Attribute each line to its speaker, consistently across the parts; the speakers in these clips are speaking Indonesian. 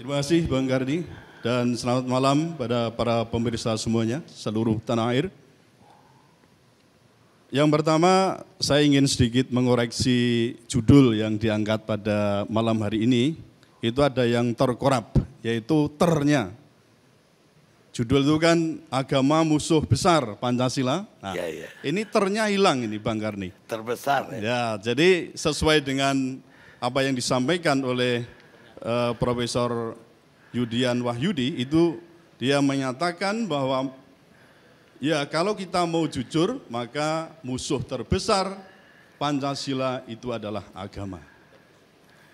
Speaker 1: Terima kasih Bang Kardi dan selamat malam pada para pemirsa semuanya, seluruh tanah air. Yang pertama, saya ingin sedikit mengoreksi judul yang diangkat pada malam hari ini. Itu ada yang terkorap, yaitu ternya. Judul itu kan agama musuh besar Pancasila. Nah, ini ternya hilang ini Bang Karni.
Speaker 2: Terbesar ya.
Speaker 1: Ya, jadi sesuai dengan apa yang disampaikan oleh Profesor Yudian Wahyudi, itu dia menyatakan bahwa ya kalau kita mau jujur, maka musuh terbesar Pancasila itu adalah agama.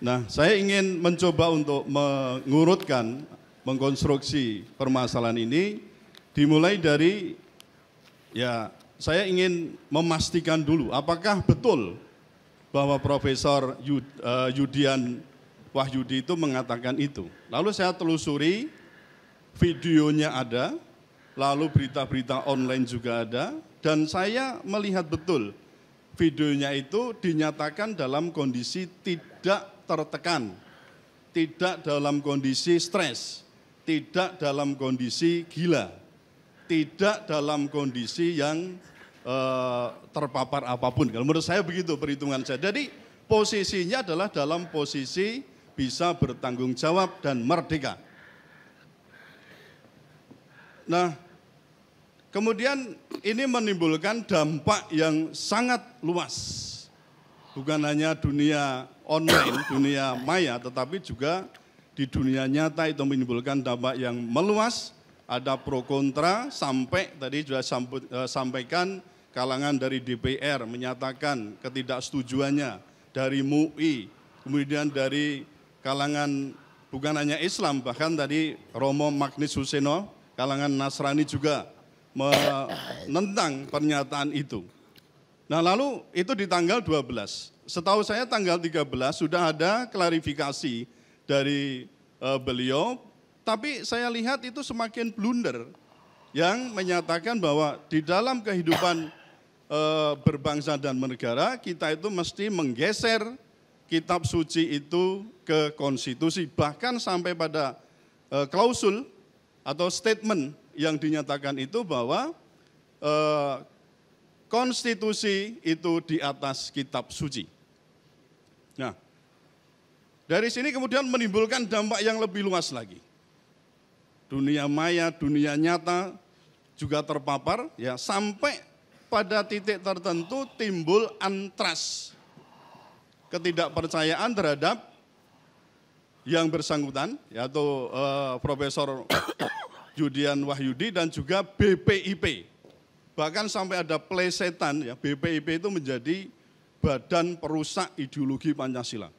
Speaker 1: Nah, saya ingin mencoba untuk mengurutkan, mengkonstruksi permasalahan ini, dimulai dari, ya saya ingin memastikan dulu apakah betul bahwa Profesor Yudian Wahyudi itu mengatakan itu. Lalu saya telusuri, videonya ada, lalu berita-berita online juga ada, dan saya melihat betul videonya itu dinyatakan dalam kondisi tidak tertekan, tidak dalam kondisi stres, tidak dalam kondisi gila, tidak dalam kondisi yang terpapar apapun. Kalau menurut saya begitu perhitungan saya. Jadi posisinya adalah dalam posisi bisa bertanggung jawab dan merdeka. Nah, kemudian ini menimbulkan dampak yang sangat luas. Bukan hanya dunia online, dunia maya, tetapi juga di dunia nyata itu menimbulkan dampak yang meluas. Ada pro kontra, sampai tadi sudah sampaikan kalangan dari DPR menyatakan ketidaksetujuannya, dari MUI, kemudian dari kalangan bukan hanya Islam, bahkan tadi Romo Magnis Suseno, kalangan Nasrani juga menentang pernyataan itu. Nah lalu itu di tanggal 12, setahu saya tanggal 13 sudah ada klarifikasi dari beliau, tapi saya lihat itu semakin blunder yang menyatakan bahwa di dalam kehidupan berbangsa dan bernegara kita itu mesti menggeser kitab suci itu ke konstitusi, bahkan sampai pada klausul atau statement yang dinyatakan itu bahwa konstitusi itu di atas kitab suci. Nah, dari sini kemudian menimbulkan dampak yang lebih luas lagi. Dunia maya, dunia nyata juga terpapar, ya sampai pada titik tertentu timbul antras, ketidakpercayaan terhadap yang bersangkutan, yaitu Profesor Yudian Wahyudi dan juga BPIP. Bahkan sampai ada plesetan, ya BPIP itu menjadi badan perusak ideologi Pancasila.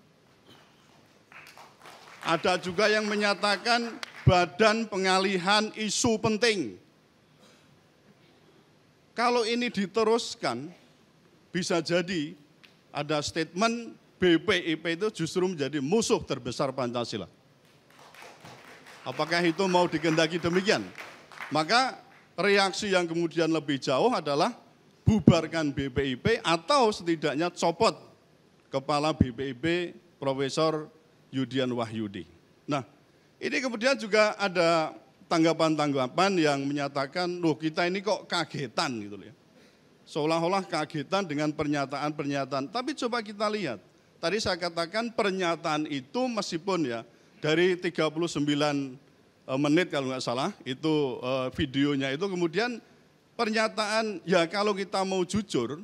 Speaker 1: Ada juga yang menyatakan badan pengalihan isu penting. Kalau ini diteruskan, bisa jadi ada statement BPIP itu justru menjadi musuh terbesar Pancasila. Apakah itu mau dikehendaki demikian? Maka reaksi yang kemudian lebih jauh adalah bubarkan BPIP atau setidaknya copot kepala BPIP Profesor Yudian Wahyudi. Nah, ini kemudian juga ada tanggapan-tanggapan yang menyatakan, loh kita ini kok kagetan gitu ya. Seolah-olah kagetan dengan pernyataan-pernyataan. Tapi coba kita lihat, tadi saya katakan pernyataan itu meskipun ya dari 39 menit kalau nggak salah, itu videonya itu kemudian pernyataan, ya kalau kita mau jujur,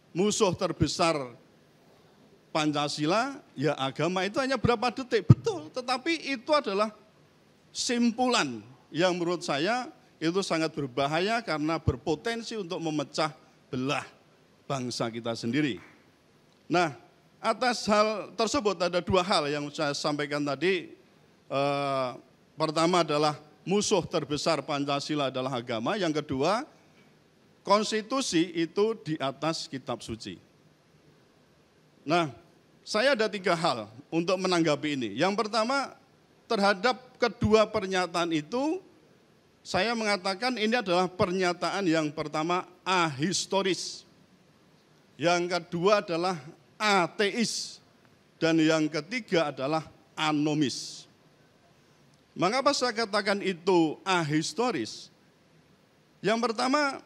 Speaker 1: musuh terbesar Pancasila, ya agama itu hanya berapa detik, betul. Tetapi itu adalah simpulan yang menurut saya itu sangat berbahaya karena berpotensi untuk memecah belah bangsa kita sendiri. Nah, atas hal tersebut ada dua hal yang saya sampaikan tadi. Pertama adalah musuh terbesar Pancasila adalah agama. Yang kedua, konstitusi itu di atas kitab suci. Nah, saya ada tiga hal untuk menanggapi ini. Yang pertama, terhadap kedua pernyataan itu, saya mengatakan ini adalah pernyataan yang pertama ahistoris. Yang kedua adalah ateis. Dan yang ketiga adalah anomis. Mengapa saya katakan itu ahistoris? Yang pertama,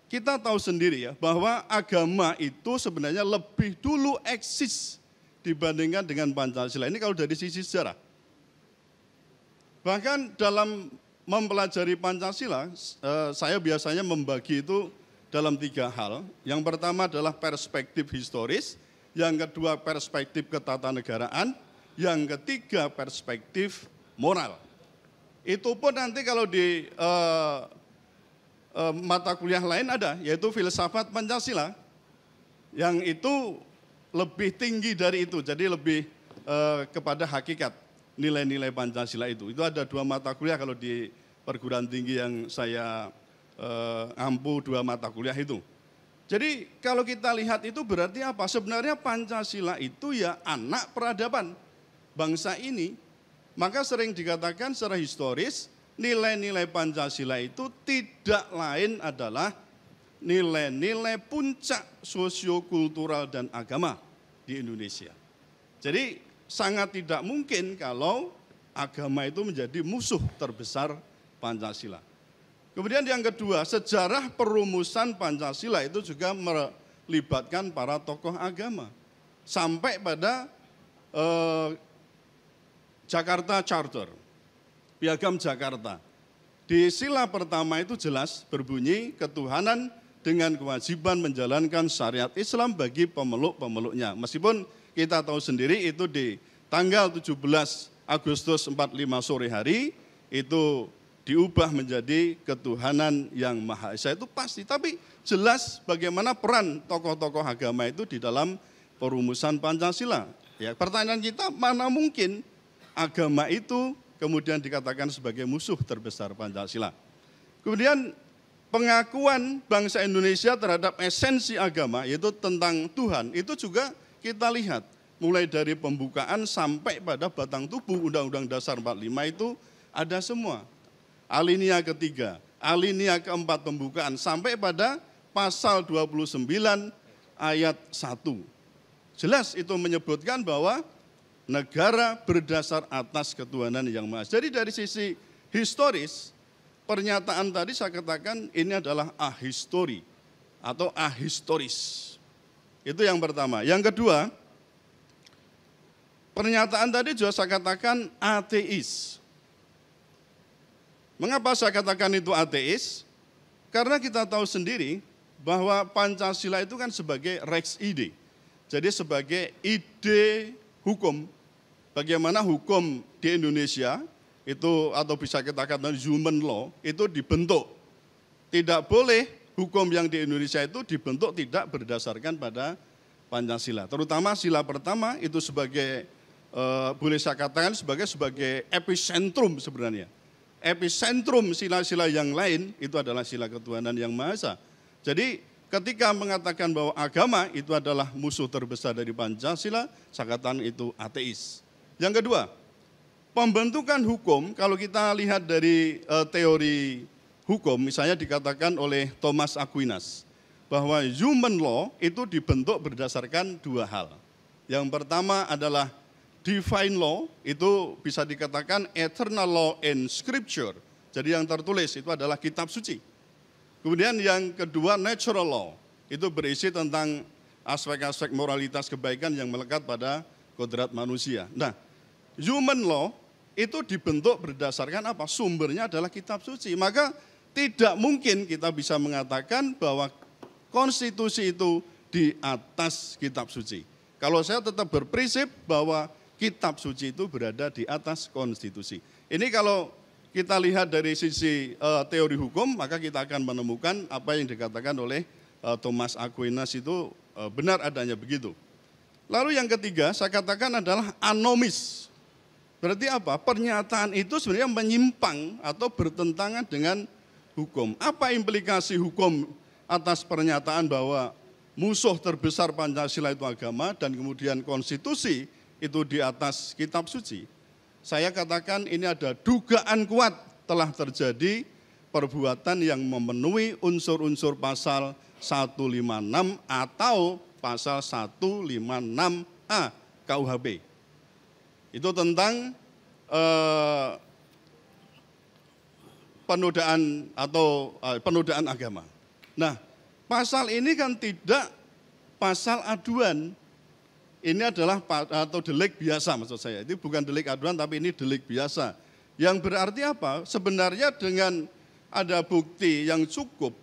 Speaker 1: kita tahu sendiri ya, bahwa agama itu sebenarnya lebih dulu eksis dibandingkan dengan Pancasila. Ini kalau dari sisi sejarah. Bahkan dalam mempelajari Pancasila, saya biasanya membagi itu dalam 3 hal. Yang pertama adalah perspektif historis, yang kedua perspektif ketatanegaraan, yang ketiga perspektif moral. Itu pun nanti kalau di mata kuliah lain ada, yaitu filsafat Pancasila, yang itu lebih tinggi dari itu, jadi lebih kepada hakikat nilai-nilai Pancasila itu. Itu ada 2 mata kuliah kalau di perguruan tinggi yang saya ampu 2 mata kuliah itu. Jadi kalau kita lihat itu berarti apa? Sebenarnya Pancasila itu ya anak peradaban bangsa ini. Maka sering dikatakan secara historis, nilai-nilai Pancasila itu tidak lain adalah nilai-nilai puncak sosiokultural dan agama di Indonesia. Jadi sangat tidak mungkin kalau agama itu menjadi musuh terbesar Pancasila. Kemudian yang kedua, sejarah perumusan Pancasila itu juga melibatkan para tokoh agama. Sampai pada Jakarta Charter, Piagam Jakarta. Di sila pertama itu jelas berbunyi ketuhanan dengan kewajiban menjalankan syariat Islam bagi pemeluk-pemeluknya. Meskipun kita tahu sendiri itu di tanggal 17 Agustus 45 sore hari itu diubah menjadi ketuhanan yang Maha Esa, itu pasti. Tapi jelas bagaimana peran tokoh-tokoh agama itu di dalam perumusan Pancasila. Ya, pertanyaan kita, mana mungkin agama itu kemudian dikatakan sebagai musuh terbesar Pancasila. Kemudian pengakuan bangsa Indonesia terhadap esensi agama, yaitu tentang Tuhan, itu juga kita lihat. Mulai dari pembukaan sampai pada batang tubuh Undang-Undang Dasar 45 itu ada semua. Alinea ketiga, alinea keempat pembukaan, sampai pada pasal 29 ayat 1. Jelas itu menyebutkan bahwa negara berdasar atas ketuhanan yang Maha Esa. Jadi dari sisi historis, pernyataan tadi saya katakan ini adalah ahistori atau ahistoris. Itu yang pertama. Yang kedua, pernyataan tadi juga saya katakan ateis. Mengapa saya katakan itu ateis? Karena kita tahu sendiri bahwa Pancasila itu kan sebagai rex ide. Jadi sebagai ide hukum. Bagaimana hukum di Indonesia itu, atau bisa kita katakan human law, itu dibentuk. Tidak boleh hukum yang di Indonesia itu dibentuk tidak berdasarkan pada Pancasila. Terutama sila pertama itu sebagai, boleh saya katakan sebagai epicentrum sebenarnya. Epicentrum sila-sila yang lain itu adalah sila ketuhanan yang Maha Esa. Jadi ketika mengatakan bahwa agama itu adalah musuh terbesar dari Pancasila, saya katakan itu ateis. Yang kedua, pembentukan hukum, kalau kita lihat dari teori hukum, misalnya dikatakan oleh Thomas Aquinas, bahwa human law itu dibentuk berdasarkan 2 hal. Yang pertama adalah divine law, itu bisa dikatakan eternal law and scripture. Jadi yang tertulis itu adalah kitab suci. Kemudian yang kedua natural law, itu berisi tentang aspek-aspek moralitas kebaikan yang melekat pada kodrat manusia. Nah, human law itu dibentuk berdasarkan apa? Sumbernya adalah kitab suci. Maka tidak mungkin kita bisa mengatakan bahwa konstitusi itu di atas kitab suci. Kalau saya tetap berprinsip bahwa kitab suci itu berada di atas konstitusi. Ini kalau kita lihat dari sisi teori hukum, maka kita akan menemukan apa yang dikatakan oleh Thomas Aquinas itu benar adanya begitu. Lalu yang ketiga, saya katakan adalah anomis. Berarti apa? Pernyataan itu sebenarnya menyimpang atau bertentangan dengan hukum. Apa implikasi hukum atas pernyataan bahwa musuh terbesar Pancasila itu agama dan kemudian konstitusi itu di atas kitab suci? Saya katakan ini ada dugaan kuat telah terjadi perbuatan yang memenuhi unsur-unsur pasal 156 atau pasal 156A KUHP. Itu tentang penodaan atau penodaan agama. Nah, pasal ini kan tidak pasal aduan. Ini adalah atau delik biasa maksud saya. Itu bukan delik aduan tapi ini delik biasa. Yang berarti apa? Sebenarnya dengan ada bukti yang cukup,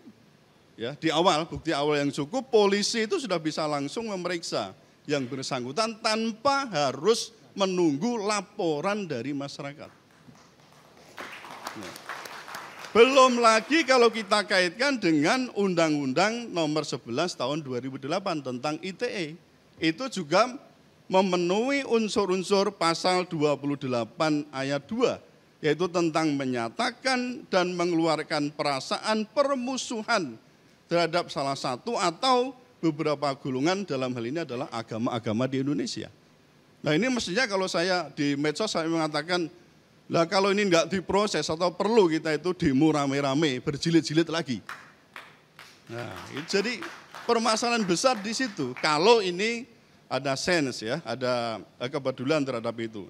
Speaker 1: ya di awal, bukti awal yang cukup, polisi itu sudah bisa langsung memeriksa yang bersangkutan tanpa harus menunggu laporan dari masyarakat. Nah, belum lagi kalau kita kaitkan dengan Undang-Undang Nomor 11 Tahun 2008 tentang ITE. Itu juga memenuhi unsur-unsur pasal 28 ayat 2, yaitu tentang menyatakan dan mengeluarkan perasaan permusuhan terhadap salah satu atau beberapa golongan, dalam hal ini adalah agama-agama di Indonesia. Nah ini mestinya kalau saya di medsos saya mengatakan, lah kalau ini enggak diproses atau perlu kita itu demo rame-rame, berjilid-jilid lagi. Nah jadi permasalahan besar di situ, kalau ini ada sense ya, ada kepedulian terhadap itu.